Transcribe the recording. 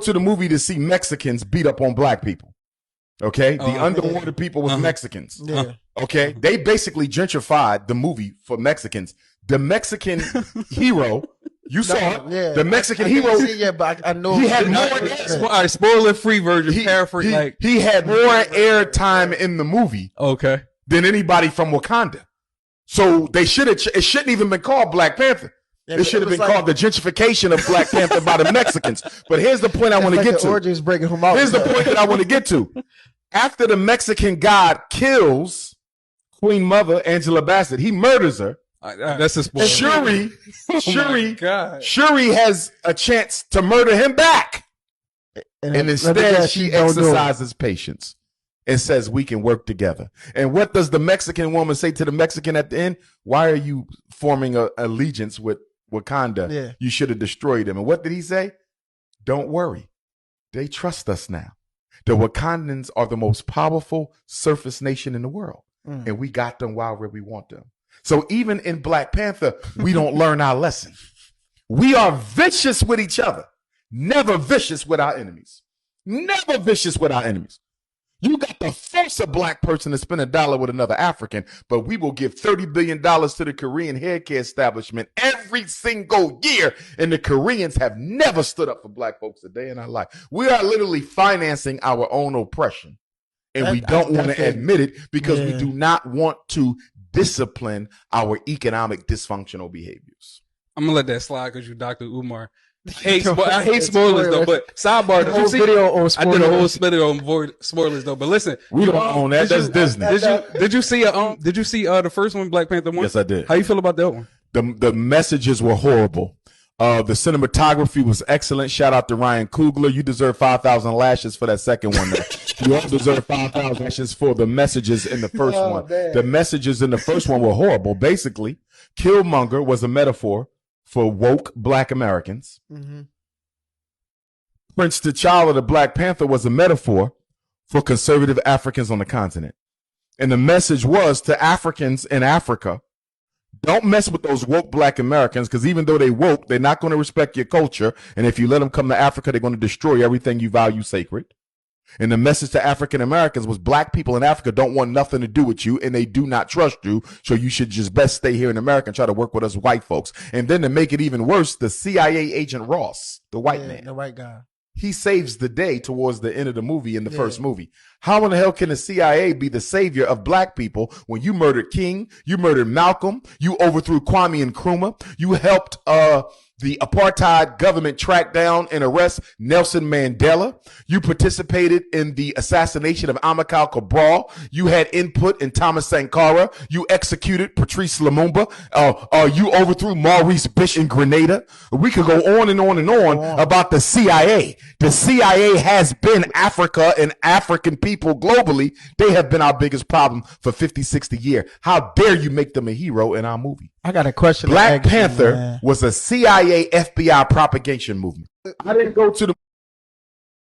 to the movie to see Mexicans beat up on black people. Okay, the underwater people was Mexicans. Yeah. Okay, they basically gentrified the movie for Mexicans. The Mexican hero, you saw it. Yeah. The Mexican I hero. Yeah, but I know He had more. All right, spoiler-free version. He had more air time in the movie. Okay. Than anybody from Wakanda. So they should have. It shouldn't even been called Black Panther. Yeah, it should have been called the gentrification of Black Panther by the Mexicans. But here's the point I want to get to. Origins breaking from out. Here's the point that I want to get to. After the Mexican god kills Queen Mother Angela Bassett, he murders her. That's a spoiler. Shuri has a chance to murder him back, and instead she exercises patience and says we can work together. And what does the Mexican woman say to the Mexican at the end? Why are you forming an allegiance with Wakanda? Yeah. You should have destroyed them. And what did he say? Don't worry. They trust us now. The Wakandans are the most powerful surface nation in the world. And we got them while we want them. So even in Black Panther, we don't learn our lesson. We are vicious with each other, never vicious with our enemies. Never vicious with our enemies. You got to force a black person to spend $1 with another African, but we will give $30 billion to the Korean hair care establishment every single year. And the Koreans have never stood up for black folks a day in our life. We are literally financing our own oppression. And we don't want to admit it because we do not want to discipline our economic dysfunctional behaviors. I'm going to let that slide because you Dr. Umar. I hate spoilers though, but sidebar, did you see? I did a whole video on spoilers though, but listen, we don't own that. That's Disney. Did you see the first one, Black Panther 1? Yes, I did. How you feel about that one? The messages were horrible. The cinematography was excellent. Shout out to Ryan Coogler. You deserve 5,000 lashes for that second one. You all deserve 5,000 lashes for the messages in the first one. Man. The messages in the first one were horrible. Basically, Killmonger was a metaphor for woke black Americans. Prince T'Challa, the Black Panther, was a metaphor for conservative Africans on the continent. And the message was to Africans in Africa, don't mess with those woke black Americans, because even though they woke, they're not going to respect your culture. And if you let them come to Africa, they're going to destroy everything you value sacred. And the message to African Americans was black people in Africa don't want nothing to do with you and they do not trust you. So you should just best stay here in America and try to work with us white folks. And then to make it even worse, the CIA agent Ross, the white man, the white guy, he saves the day towards the end of the movie in the first movie. How in the hell can the CIA be the savior of black people when you murdered King, you murdered Malcolm, you overthrew Kwame Nkrumah, you helped the apartheid government track down and arrest Nelson Mandela. You participated in the assassination of Amilcar Cabral. You had input in Thomas Sankara. You executed Patrice Lumumba. You overthrew Maurice Bish in Grenada. We could go on and on and on about the CIA. The CIA has been Africa and African people globally. They have been our biggest problem for 50, 60 years. How dare you make them a hero in our movie? I got a question. Black Panther was a CIA FBI propagation movement. I didn't go to the